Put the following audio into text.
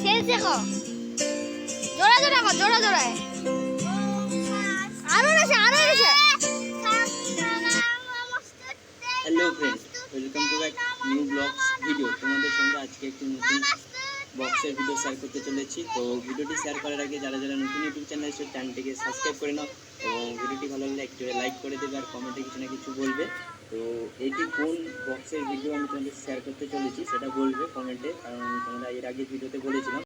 শেষ দেখো জোড়া জোড়া কর জোড়া জোড়ায় আরো আছে hello friends, welcome to back new blogs video. তোমাদের সঙ্গে আজকে একটি নতুন বক্সের ভিডিও শেয়ার করতে চলেছি। তো ভিডিওটি শেয়ার করার আগে যারা যারা নতুন ইউটিউব চ্যানেল এসে চ্যানেলটিকে সাবস্ক্রাইব করে নাও এবং ভিডিওটি ভালো লাগলে একটু লাইক করে দেবে আর কমেন্টে কিছু না কিছু বলবে। তো এইটি কোন বক্সের ভিডিও আমি তোমাদের শেয়ার করতে চলেছি সেটা বলবে কমেন্টে, কারণ তোমরা এর আগে ভিডিওতে বলেছিলাম।